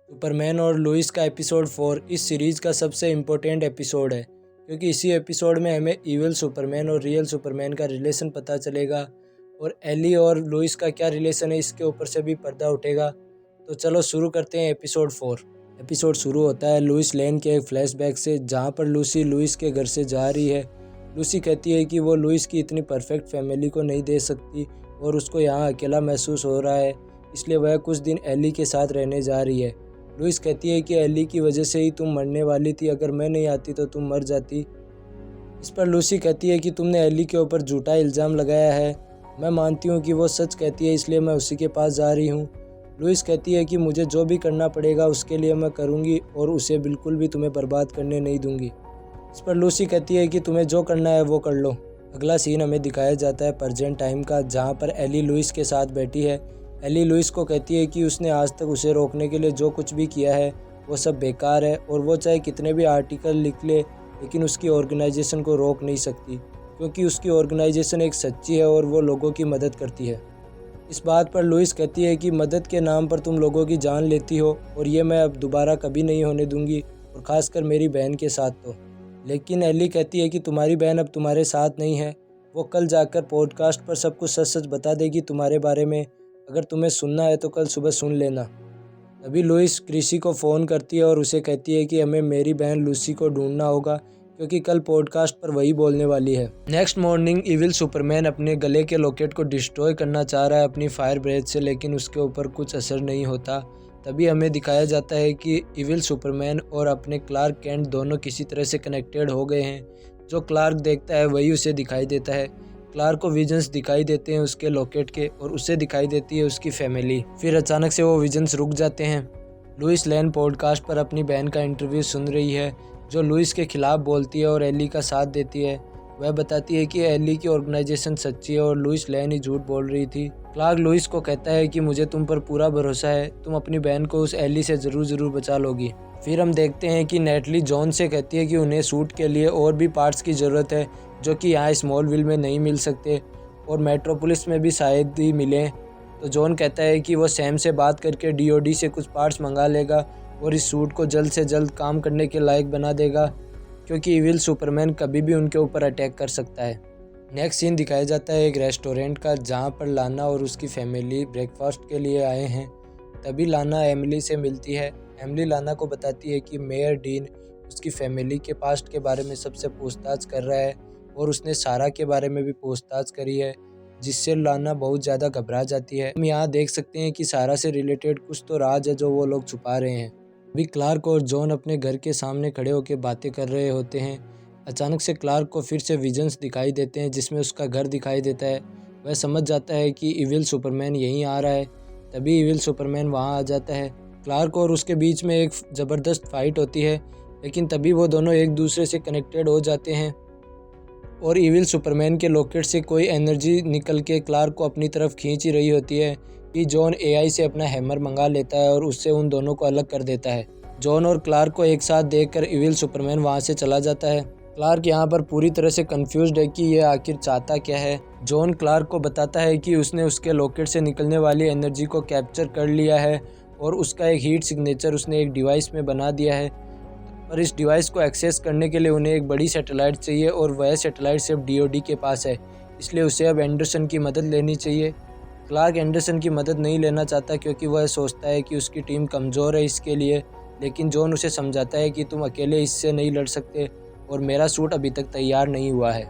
Superman और Louis का episode 4 इस सीरीज़ का सबसे इम्पोर्टेंट एपिसोड है, क्योंकि इसी एपिसोड में हमें इविल सुपरमैन और रियल सुपरमैन का रिलेशन पता चलेगा और एली और लुइस का क्या रिलेशन है इसके ऊपर से भी पर्दा उठेगा। तो चलो शुरू करते हैं एपिसोड 4। एपिसोड शुरू होता है लुइस लेन के एक फ्लैशबैक से, जहाँ पर लूसी लुइस के घर से जा रही है। लूसी कहती है कि वो लुइस की इतनी परफेक्ट फैमिली को नहीं दे सकती और उसको यहाँ अकेला महसूस हो रहा है, इसलिए वह कुछ दिन एली के साथ रहने जा रही है। लुइस कहती है कि एली की वजह से ही तुम मरने वाली थी, अगर मैं नहीं आती तो तुम मर जाती। इस पर लूसी कहती है कि तुमने एली के ऊपर झूठा इल्ज़ाम लगाया है। मैं मानती हूँ कि वो सच कहती है, इसलिए मैं उसी के पास जा रही हूँ। लुइस कहती है कि मुझे जो भी करना पड़ेगा उसके लिए मैं करूँगी और उसे बिल्कुल भी तुम्हें बर्बाद करने नहीं दूँगी। इस पर लूसी कहती है कि तुम्हें जो करना है वो कर लो। अगला सीन हमें दिखाया जाता है प्रेजेंट टाइम का, जहाँ पर एली लुइस के साथ बैठी है। एली लुइस को कहती है कि उसने आज तक उसे रोकने के लिए जो कुछ भी किया है वो सब बेकार है और वो चाहे कितने भी आर्टिकल लिख ले लेकिन उसकी ऑर्गेनाइजेशन को रोक नहीं सकती, क्योंकि उसकी ऑर्गेनाइजेशन एक सच्ची है और वो लोगों की मदद करती है। इस बात पर लुइस कहती है कि मदद के नाम पर तुम लोगों की जान लेती हो और ये मैं अब दोबारा कभी नहीं होने दूंगी, और ख़ासकर मेरी बहन के साथ तो। लेकिन एली कहती है कि तुम्हारी बहन अब तुम्हारे साथ नहीं है, वो कल जाकर पॉडकास्ट पर सब कुछ सच सच बता देगी तुम्हारे बारे में। अगर तुम्हें सुनना है तो कल सुबह सुन लेना। तभी लुइस क्रिसी को फ़ोन करती है और उसे कहती है कि हमें मेरी बहन लूसी को ढूंढना होगा, क्योंकि कल पॉडकास्ट पर वही बोलने वाली है। नेक्स्ट मॉर्निंग इविल सुपरमैन अपने गले के लॉकेट को डिस्ट्रॉय करना चाह रहा है अपनी फायर ब्रेथ से, लेकिन उसके ऊपर कुछ असर नहीं होता। तभी हमें दिखाया जाता है कि इविल सुपरमैन और अपने क्लार्क कैंट दोनों किसी तरह से कनेक्टेड हो गए हैं। जो क्लार्क देखता है वही उसे दिखाई देता है। क्लार्क को विजन्स दिखाई देते हैं उसके लॉकेट के, और उसे दिखाई देती है उसकी फैमिली। फिर अचानक से वो विजन्स रुक जाते हैं। लुइस लेन पॉडकास्ट पर अपनी बहन का इंटरव्यू सुन रही है, जो लुइस के खिलाफ बोलती है और एली का साथ देती है। वह बताती है कि एली की ऑर्गेनाइजेशन सच्ची है और लुइस लेन ही झूठ बोल रही थी। क्लार्क लुइस को कहता है कि मुझे तुम पर पूरा भरोसा है, तुम अपनी बहन को उस एली से ज़रूर बचा लोगी। फिर हम देखते हैं कि नेटली जॉन से कहती है कि उन्हें सूट के लिए और भी पार्ट्स की ज़रूरत है, जो कि यहाँ स्मॉलविल में नहीं मिल सकते और मेट्रोपोलिस में भी शायद ही मिलें। तो जॉन कहता है कि वो सैम से बात करके डीओडी से कुछ पार्ट्स मंगा लेगा और इस सूट को जल्द से जल्द काम करने के लायक बना देगा, क्योंकि इविल सुपरमैन कभी भी उनके ऊपर अटैक कर सकता है। नेक्स्ट सीन दिखाया जाता है एक रेस्टोरेंट का, जहाँ पर लाना और उसकी फैमिली ब्रेकफास्ट के लिए आए हैं। तभी लाना एमिली से मिलती है। एमिली लाना को बताती है कि मेयर डीन उसकी फैमिली के पास्ट के बारे में सबसे पूछताछ कर रहा है और उसने सारा के बारे में भी पूछताछ करी है, जिससे लाना बहुत ज़्यादा घबरा जाती है। हम यहाँ देख सकते हैं कि सारा से रिलेटेड कुछ तो राज है जो वो लोग छुपा रहे हैं। अभी क्लार्क और जॉन अपने घर के सामने खड़े होकर बातें कर रहे होते हैं। अचानक से क्लार्क को फिर से विजन्स दिखाई देते हैं, जिसमें उसका घर दिखाई देता है। वह समझ जाता है कि इविल सुपरमैन यहीं आ रहा है। तभी इविल सुपरमैन वहाँ आ जाता है। क्लार्क और उसके बीच में एक ज़बरदस्त फाइट होती है, लेकिन तभी वो दोनों एक दूसरे से कनेक्टेड हो जाते हैं और इविल सुपरमैन के लॉकेट से कोई एनर्जी निकल के क्लार्क को अपनी तरफ खींच ही रही होती है कि जॉन एआई से अपना हैमर मंगा लेता है और उससे उन दोनों को अलग कर देता है। जॉन और क्लार्क को एक साथ देखकर इविल सुपरमैन वहाँ से चला जाता है। क्लार्क यहाँ पर पूरी तरह से कंफ्यूज्ड है कि यह आखिर चाहता क्या है। जॉन क्लार्क को बताता है कि उसने उसके लॉकेट से निकलने वाली एनर्जी को कैप्चर कर लिया है और उसका एक हीट सिग्नेचर उसने एक डिवाइस में बना दिया है, पर इस डिवाइस को एक्सेस करने के लिए उन्हें एक बड़ी सैटेलाइट चाहिए और वह सैटेलाइट सिर्फ डीओडी के पास है, इसलिए उसे अब एंडरसन की मदद लेनी चाहिए। क्लार्क एंडरसन की मदद नहीं लेना चाहता क्योंकि वह सोचता है कि उसकी टीम कमज़ोर है इसके लिए, लेकिन जॉन उसे समझाता है कि तुम अकेले इससे नहीं लड़ सकते और मेरा सूट अभी तक तैयार नहीं हुआ है।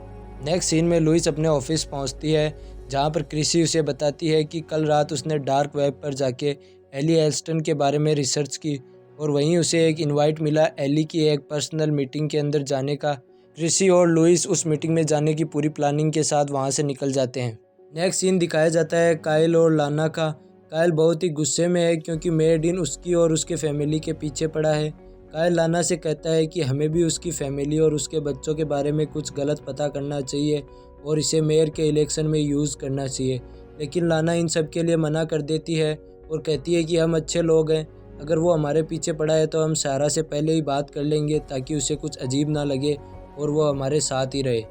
नेक्स्ट सीन में लुइस अपने ऑफिस पहुंचती है, जहां पर क्रिसी उसे बताती है कि कल रात उसने डार्क वेब पर जाके एली एल्स्टन के बारे में रिसर्च की और वहीं उसे एक इनवाइट मिला एली की एक पर्सनल मीटिंग के अंदर जाने का। क्रिसी और लुइस उस मीटिंग में जाने की पूरी प्लानिंग के साथ वहां से निकल जाते हैं। नेक्स्ट सीन दिखाया जाता है काइल और लाना का। काइल बहुत ही गुस्से में है क्योंकि मेयर डीन उसकी और उसके फैमिली के पीछे पड़ा है। काइल लाना से कहता है कि हमें भी उसकी फैमिली और उसके बच्चों के बारे में कुछ गलत पता करना चाहिए और इसे मेयर के इलेक्शन में यूज़ करना चाहिए, लेकिन लाना इन सब के लिए मना कर देती है और कहती है कि हम अच्छे लोग हैं, अगर वो हमारे पीछे पड़ा है तो हम सारा से पहले ही बात कर लेंगे ताकि उसे कुछ अजीब ना लगे और वो हमारे साथ ही रहे।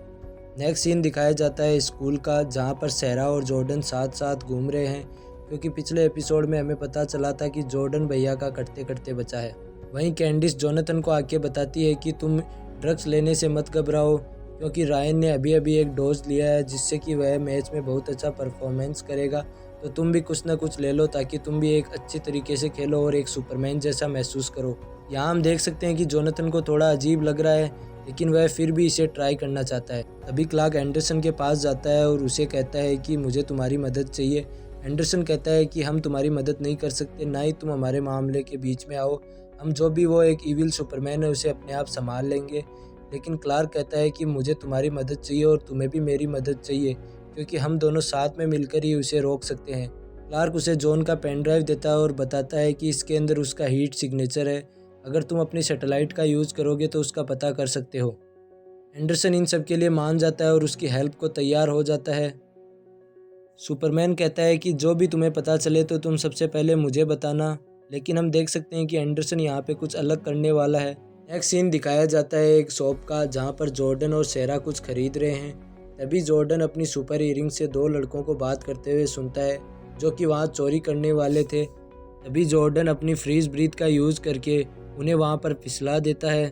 नेक्स्ट सीन दिखाया जाता है स्कूल का, जहाँ पर सहरा और जॉर्डन साथ साथ घूम रहे हैं। क्योंकि पिछले एपिसोड में हमें पता चला था कि जॉर्डन भैया का करते करते बचा है। वहीं कैंडिस जोनाथन को आके बताती है कि तुम ड्रग्स लेने से मत घबराओ, क्योंकि रायन ने अभी अभी एक डोज लिया है जिससे कि वह मैच में बहुत अच्छा परफॉर्मेंस करेगा, तो तुम भी कुछ ना कुछ ले लो ताकि तुम भी एक अच्छी तरीके से खेलो और एक सुपरमैन जैसा महसूस करो। यहाँ हम देख सकते हैं कि जोनाथन को थोड़ा अजीब लग रहा है, लेकिन वह फिर भी इसे ट्राई करना चाहता है। तभी क्लार्क एंडरसन के पास जाता है और उसे कहता है कि मुझे तुम्हारी मदद चाहिए। एंडरसन कहता है कि हम तुम्हारी मदद नहीं कर सकते, ना ही तुम हमारे मामले के बीच में आओ, हम जो भी वो एक इविल सुपरमैन है उसे अपने आप संभाल लेंगे। लेकिन क्लार्क कहता है कि मुझे तुम्हारी मदद चाहिए और तुम्हें भी मेरी मदद चाहिए, क्योंकि हम दोनों साथ में मिलकर ही उसे रोक सकते हैं। क्लार्क उसे जॉन का पेन ड्राइव देता है और बताता है कि इसके अंदर उसका हीट सिग्नेचर है, अगर तुम अपनी सैटेलाइट का यूज़ करोगे तो उसका पता कर सकते हो। एंडरसन इन सब के लिए मान जाता है और उसकी हेल्प को तैयार हो जाता है। सुपरमैन कहता है कि जो भी तुम्हें पता चले तो तुम सबसे पहले मुझे बताना, लेकिन हम देख सकते हैं कि एंडरसन यहाँ पे कुछ अलग करने वाला है। नेक्स्ट सीन दिखाया जाता है एक शॉप का, जहाँ पर जॉर्डन और सेरा कुछ खरीद रहे हैं। तभी जॉर्डन अपनी सुपर ईयरिंग से दो लड़कों को बात करते हुए सुनता है जो कि वहाँ चोरी करने वाले थे। तभी जॉर्डन अपनी फ्रीज ब्रीथ का यूज़ करके उन्हें वहाँ पर फिसला देता है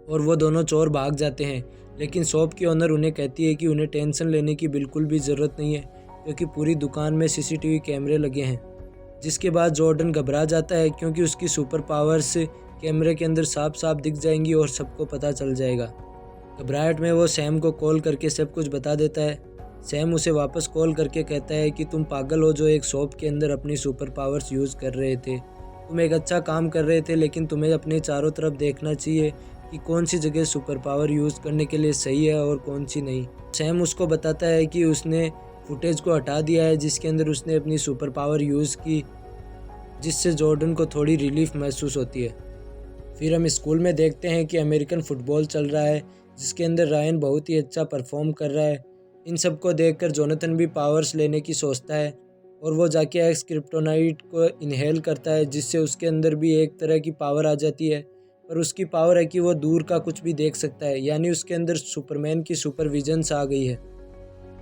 और वो दोनों चोर भाग जाते हैं। लेकिन शॉप की ओनर उन्हें कहती है कि उन्हें टेंशन लेने की बिल्कुल भी ज़रूरत नहीं है, क्योंकि पूरी दुकान में सीसीटीवी कैमरे लगे हैं। जिसके बाद जॉर्डन घबरा जाता है, क्योंकि उसकी सुपर पावर्स कैमरे के अंदर साफ साफ दिख जाएंगी और सबको पता चल जाएगा। घबराहट में वो सैम को कॉल करके सब कुछ बता देता है। सैम उसे वापस कॉल करके कहता है कि तुम पागल हो जो एक शॉप के अंदर अपनी सुपर पावर्स यूज़ कर रहे थे। तुम एक अच्छा काम कर रहे थे, लेकिन तुम्हें अपने चारों तरफ देखना चाहिए कि कौन सी जगह सुपर पावर यूज़ करने के लिए सही है और कौन सी नहीं। सैम उसको बताता है कि उसने फुटेज को हटा दिया है जिसके अंदर उसने अपनी सुपर पावर यूज़ की, जिससे जॉर्डन को थोड़ी रिलीफ महसूस होती है। फिर हम स्कूल में देखते हैं कि अमेरिकन फ़ुटबॉल चल रहा है, जिसके अंदर रायन बहुत ही अच्छा परफॉर्म कर रहा है। इन सब को देखकर जोनाथन भी पावर्स लेने की सोचता है और वो जाके एक्स क्रिप्टोनाइट को इनहेल करता है, जिससे उसके अंदर भी एक तरह की पावर आ जाती है। पर उसकी पावर है कि वो दूर का कुछ भी देख सकता है, यानी उसके अंदर सुपरमैन की सुपर विजन्स आ गई है।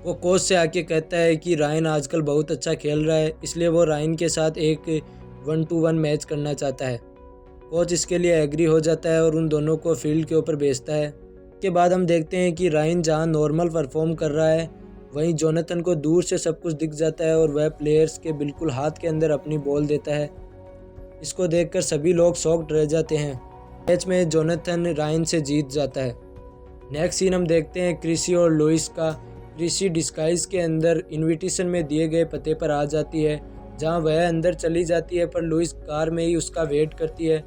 वो कोच से आके कहता है कि रायन आजकल बहुत अच्छा खेल रहा है, इसलिए वो रायन के साथ एक 1-to-1 मैच करना चाहता है। कोच इसके लिए एग्री हो जाता है और उन दोनों को फील्ड के ऊपर भेजता है। के बाद हम देखते हैं कि रायन जहां नॉर्मल परफॉर्म कर रहा है, वहीं जोनाथन को दूर से सब कुछ दिख जाता है और वह प्लेयर्स के बिल्कुल हाथ के अंदर अपनी बॉल देता है। इसको देखकर सभी लोग शॉक्ड रह जाते हैं। मैच में जोनाथन रायन से जीत जाता है। नेक्स्ट सीन हम देखते हैं क्रिसी और लुइस का। क्रिसी डिस्गाइज के अंदर इनविटेशन में दिए गए पते पर आ जाती है, जहां वह अंदर चली जाती है, पर लुइस कार में ही उसका वेट करती है।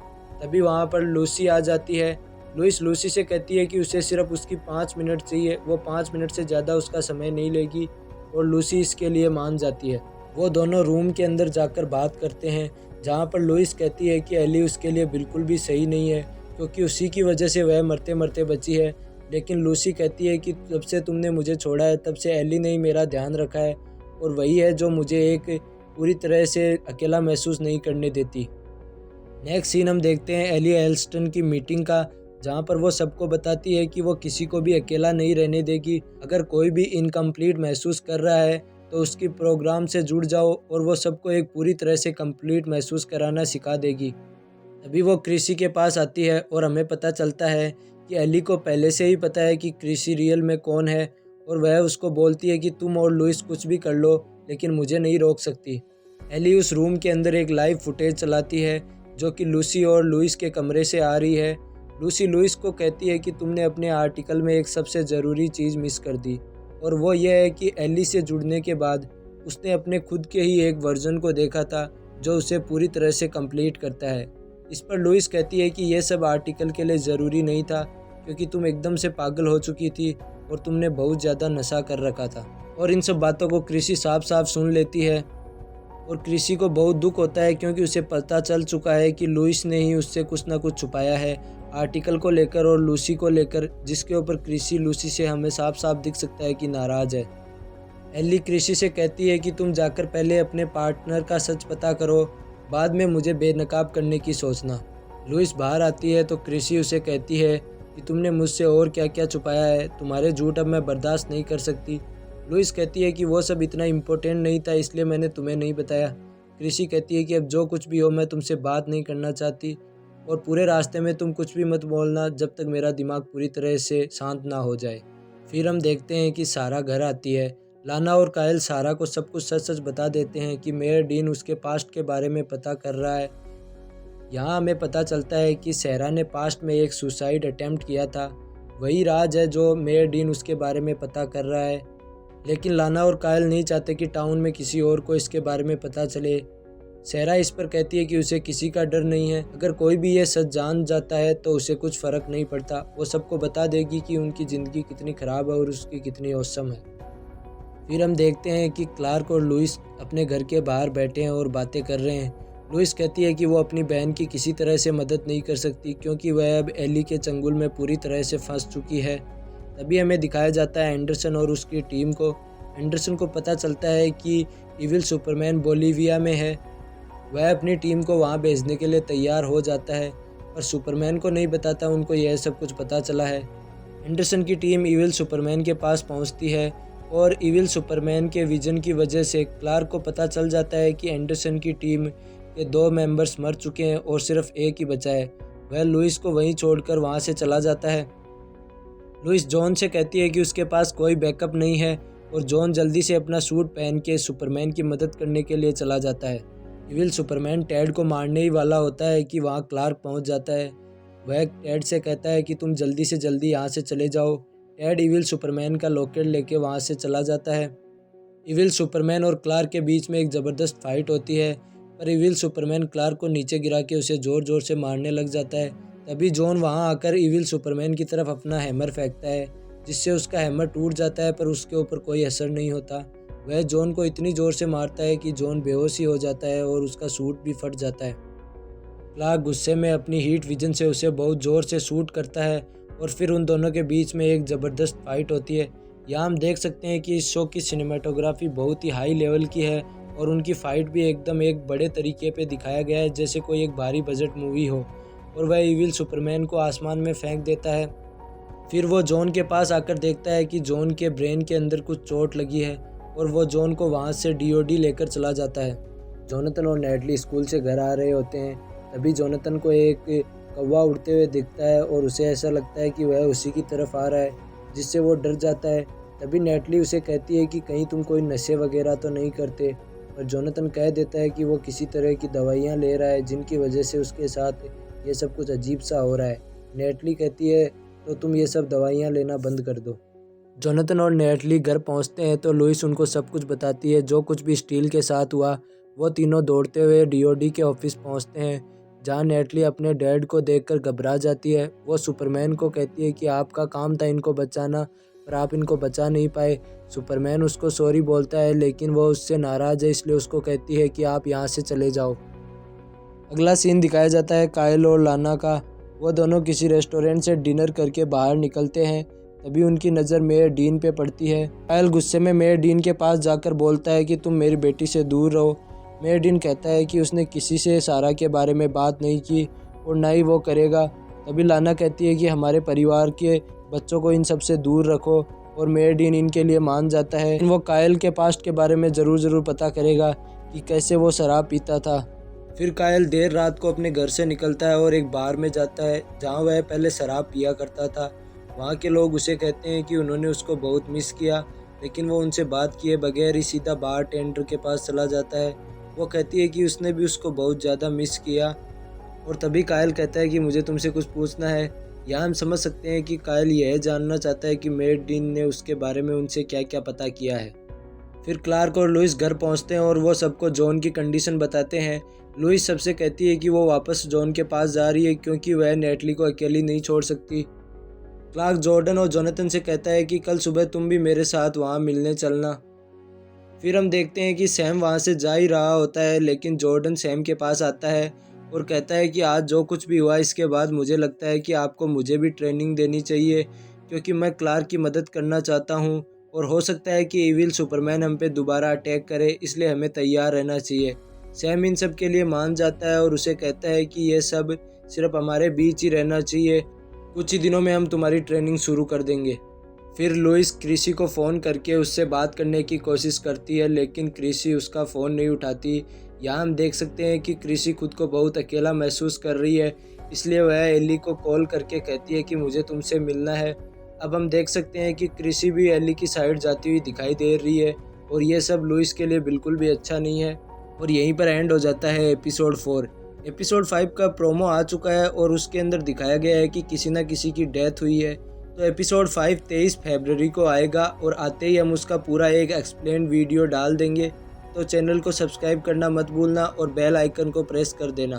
तभी वहां पर लूसी आ जाती है। लुइस लूसी से कहती है कि उसे सिर्फ उसकी 5 मिनट चाहिए, वो 5 मिनट से ज़्यादा उसका समय नहीं लेगी, और लूसी इसके लिए मान जाती है। वो दोनों रूम के अंदर जाकर बात करते हैं, जहाँ पर लुइस कहती है कि एली उसके लिए बिल्कुल भी सही नहीं है, क्योंकि उसी की वजह से वह मरते मरते बची है। लेकिन लूसी कहती है कि जब से तुमने मुझे छोड़ा है तब से एली ने ही मेरा ध्यान रखा है, और वही है जो मुझे एक पूरी तरह से अकेला महसूस नहीं करने देती। नेक्स्ट सीन हम देखते हैं एली एल्स्टन की मीटिंग का, जहाँ पर वो सबको बताती है कि वो किसी को भी अकेला नहीं रहने देगी। अगर कोई भी इनकम्प्लीट महसूस कर रहा है तो उसकी प्रोग्राम से जुड़ जाओ, और वो सबको एक पूरी तरह से कंप्लीट महसूस कराना सिखा देगी। तभी वो क्रिसी के पास आती है और हमें पता चलता है कि एली को पहले से ही पता है कि क्रिसी रियल में कौन है, और वह उसको बोलती है कि तुम और लुइस कुछ भी कर लो, लेकिन मुझे नहीं रोक सकती। एली उस रूम के अंदर एक लाइव फुटेज चलाती है जो कि लूसी और लुइस के कमरे से आ रही है। लूसी लुइस को कहती है कि तुमने अपने आर्टिकल में एक सबसे ज़रूरी चीज़ मिस कर दी, और वो ये है कि एली से जुड़ने के बाद उसने अपने खुद के ही एक वर्जन को देखा था जो उसे पूरी तरह से कंप्लीट करता है। इस पर लुइस कहती है कि यह सब आर्टिकल के लिए ज़रूरी नहीं था, क्योंकि तुम एकदम से पागल हो चुकी थी और तुमने बहुत ज़्यादा नशा कर रखा था। और इन सब बातों को क्रिसी साफ साफ सुन लेती है, और क्रिसी को बहुत दुख होता है, क्योंकि उसे पता चल चुका है कि लुइस ने ही उससे कुछ ना कुछ छुपाया है आर्टिकल को लेकर और लूसी को लेकर, जिसके ऊपर क्रिसी लूसी से हमें साफ साफ दिख सकता है कि नाराज़ है। एली क्रिसी से कहती है कि तुम जाकर पहले अपने पार्टनर का सच पता करो, बाद में मुझे बेनकाब करने की सोचना। लुइस बाहर आती है तो क्रिसी उसे कहती है कि तुमने मुझसे और क्या क्या छुपाया है, तुम्हारे झूठ अब मैं बर्दाश्त नहीं कर सकती। लुइस कहती है कि वो सब इतना इम्पोर्टेंट नहीं था, इसलिए मैंने तुम्हें नहीं बताया। कृषि कहती है कि अब जो कुछ भी हो मैं तुमसे बात नहीं करना चाहती और पूरे रास्ते में तुम कुछ भी मत बोलना जब तक मेरा दिमाग पूरी तरह से शांत ना हो जाए। फिर हम देखते हैं कि सारा घर आती है। लाना और कायल सारा को सब कुछ सच सच बता देते हैं कि मेयर डीन उसके पास्ट के बारे में पता कर रहा है। यहाँ हमें पता चलता है कि सहरा ने पास्ट में एक सुसाइड अटेम्प्ट किया था। वही राज है जो मेयर डीन उसके बारे में पता कर रहा है। लेकिन लाना और कायल नहीं चाहते कि टाउन में किसी और को इसके बारे में पता चले। सहरा इस पर कहती है कि उसे किसी का डर नहीं है, अगर कोई भी ये सच जान जाता है तो उसे कुछ फ़र्क नहीं पड़ता, वो सबको बता देगी कि उनकी ज़िंदगी कितनी ख़राब है और उसकी कितनी औसम है। फिर हम देखते हैं कि क्लार्क और लुइस अपने घर के बाहर बैठे हैं और बातें कर रहे हैं। लुइस कहती है कि वो अपनी बहन की किसी तरह से मदद नहीं कर सकती क्योंकि वह अब एली के चंगुल में पूरी तरह से फंस चुकी है। तभी हमें दिखाया जाता है एंडरसन और उसकी टीम को। एंडरसन को पता चलता है कि इविल सुपरमैन बोलिविया में है। वह अपनी टीम को वहां भेजने के लिए तैयार हो जाता है, पर सुपरमैन को नहीं बताता उनको यह सब कुछ पता चला है। एंडरसन की टीम इविल सुपरमैन के पास पहुंचती है और इविल सुपरमैन के विजन की वजह से क्लार्क को पता चल जाता है कि एंडरसन की टीम के 2 मेंबर्स मर चुके हैं और सिर्फ एक ही बचा है। वह लुइस को वहीं छोड़कर वहां से चला जाता है। लुइस जॉन से कहती है कि उसके पास कोई बैकअप नहीं है और जॉन जल्दी से अपना सूट पहन के सुपरमैन की मदद करने के लिए चला जाता है। इविल सुपरमैन टेड को मारने ही वाला होता है कि वहाँ क्लार्क पहुँच जाता है। वह टेड से कहता है कि तुम जल्दी से जल्दी यहाँ से चले जाओ। टेड इविल सुपरमैन का लॉकेट लेके वहाँ से चला जाता है। इविल सुपरमैन और क्लार्क के बीच में एक ज़बरदस्त फाइट होती है, पर इविल सुपरमैन क्लार्क को नीचे गिरा के उसे ज़ोर ज़ोर से मारने लग जाता है। तभी जॉन वहाँ आकर इविल सुपरमैन की तरफ अपना हैमर फेंकता है, जिससे उसका हैमर टूट जाता है, पर उसके ऊपर कोई असर नहीं होता। वह जॉन को इतनी ज़ोर से मारता है कि जॉन बेहोश ही हो जाता है और उसका सूट भी फट जाता है। क्लार्क गुस्से में अपनी हीट विजन से उसे बहुत ज़ोर से शूट करता है और फिर उन दोनों के बीच में एक ज़बरदस्त फाइट होती है। यहाँ हम देख सकते हैं कि इस शो की सिनेमाटोग्राफी बहुत ही हाई लेवल की है और उनकी फ़ाइट भी एकदम एक बड़े तरीके पे दिखाया गया है, जैसे कोई एक भारी बजट मूवी हो। और वह इविल सुपरमैन को आसमान में फेंक देता है। फिर वो जॉन के पास आकर देखता है कि जॉन के ब्रेन के अंदर कुछ चोट लगी है और वो जॉन को वहाँ से डीओडी लेकर चला जाता है। जोनाथन और नेटली स्कूल से घर आ रहे होते हैं। तभी जोनाथन को एक कौवा उड़ते हुए दिखता है और उसे ऐसा लगता है कि वह उसी की तरफ आ रहा है, जिससे वो डर जाता है। तभी नेटली उसे कहती है कि कहीं तुम कोई नशे वगैरह तो नहीं करते, और जोनाथन कह देता है कि वो किसी तरह की दवाइयाँ ले रहा है जिनकी वजह से उसके साथ ये सब कुछ अजीब सा हो रहा है। नेटली कहती है तो तुम ये सब दवाइयाँ लेना बंद कर दो। जोनाथन और नेटली घर पहुंचते हैं तो लुइस उनको सब कुछ बताती है जो कुछ भी स्टील के साथ हुआ। वो तीनों दौड़ते हुए डीओडी के ऑफिस पहुंचते हैं, जहां नेटली अपने डैड को देखकर घबरा जाती है। वो सुपरमैन को कहती है कि आपका काम था इनको बचाना, पर आप इनको बचा नहीं पाए। सुपरमैन उसको सॉरी बोलता है, लेकिन वो उससे नाराज़ है, इसलिए उसको कहती है कि आप यहाँ से चले जाओ। अगला सीन दिखाया जाता है कायल और लाना का। वो दोनों किसी रेस्टोरेंट से डिनर करके बाहर निकलते हैं। तभी उनकी नज़र मेयर डीन पे पड़ती है। कायल गुस्से में मेयर डीन के पास जाकर बोलता है कि तुम मेरी बेटी से दूर रहो। मेयर डीन कहता है कि उसने किसी से सारा के बारे में बात नहीं की और ना ही वो करेगा। तभी लाना कहती है कि हमारे परिवार के बच्चों को इन सब से दूर रखो, और मेयर डीन इनके लिए मान जाता है। वो कायल के पास्ट के बारे में ज़रूर पता करेगा कि कैसे वो शराब पीता था। फिर कायल देर रात को अपने घर से निकलता है और एक बार में जाता है जहाँ वह पहले शराब पिया करता था। वहाँ के लोग उसे कहते हैं कि उन्होंने उसको बहुत मिस किया, लेकिन वो उनसे बात किए बगैर ही सीधा बार टेंडर के पास चला जाता है। वो कहती है कि उसने भी उसको बहुत ज़्यादा मिस किया। और तभी कायल कहता है कि मुझे तुमसे कुछ पूछना है। यहाँ हम समझ सकते हैं कि कायल यह जानना चाहता है कि मेयर डीन ने उसके बारे में उनसे क्या क्या पता किया है। फिर क्लार्क और लुइस घर पहुँचते हैं और वो सबको जॉन की कंडीशन बताते हैं। लुइस सबसे कहती है कि वो वापस जॉन के पास जा रही है क्योंकि वह नेटली को अकेली नहीं छोड़ सकती। क्लार्क जॉर्डन और जोनाथन से कहता है कि कल सुबह तुम भी मेरे साथ वहाँ मिलने चलना। फिर हम देखते हैं कि सैम वहाँ से जा ही रहा होता है, लेकिन जॉर्डन सैम के पास आता है और कहता है कि आज जो कुछ भी हुआ इसके बाद मुझे लगता है कि आपको मुझे भी ट्रेनिंग देनी चाहिए, क्योंकि मैं क्लार्क की मदद करना चाहता हूँ और हो सकता है कि इविल सुपरमैन हम पे दोबारा अटैक करे, इसलिए हमें तैयार रहना चाहिए। सैम इन सब के लिए मान जाता है और उसे कहता है कि ये सब सिर्फ हमारे बीच ही रहना चाहिए, कुछ ही दिनों में हम तुम्हारी ट्रेनिंग शुरू कर देंगे। फिर लुइस क्रिसी को फ़ोन करके उससे बात करने की कोशिश करती है, लेकिन क्रिसी उसका फ़ोन नहीं उठाती। यहाँ हम देख सकते हैं कि क्रिसी खुद को बहुत अकेला महसूस कर रही है, इसलिए वह एली को कॉल करके कहती है कि मुझे तुमसे मिलना है। अब हम देख सकते हैं कि क्रिसी भी एली की साइड जाती हुई दिखाई दे रही है और ये सब लुइस के लिए बिल्कुल भी अच्छा नहीं है। और यहीं पर एंड हो जाता है एपिसोड 4। एपिसोड 5 का प्रोमो आ चुका है और उसके अंदर दिखाया गया है कि किसी न किसी की डेथ हुई है। तो एपिसोड 5 23 फरवरी को आएगा और आते ही हम उसका पूरा एक एक्सप्लेन वीडियो डाल देंगे। तो चैनल को सब्सक्राइब करना मत भूलना और बेल आइकन को प्रेस कर देना।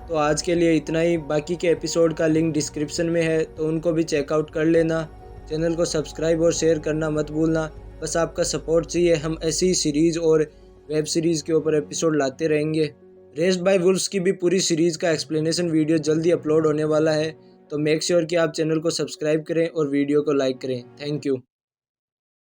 तो आज के लिए इतना ही। बाकी के एपिसोड का लिंक डिस्क्रिप्शन में है, तो उनको भी चेकआउट कर लेना। चैनल को सब्सक्राइब और शेयर करना मत भूलना। बस आपका सपोर्ट चाहिए, हम ऐसी ही सीरीज़ और वेब सीरीज़ के ऊपर एपिसोड लाते रहेंगे। रेस्ड बाय वुल्व्स की भी पूरी सीरीज़ का एक्सप्लेनेशन वीडियो जल्दी अपलोड होने वाला है, तो मेक श्योर कि आप चैनल को सब्सक्राइब करें और वीडियो को लाइक करें। Thank you.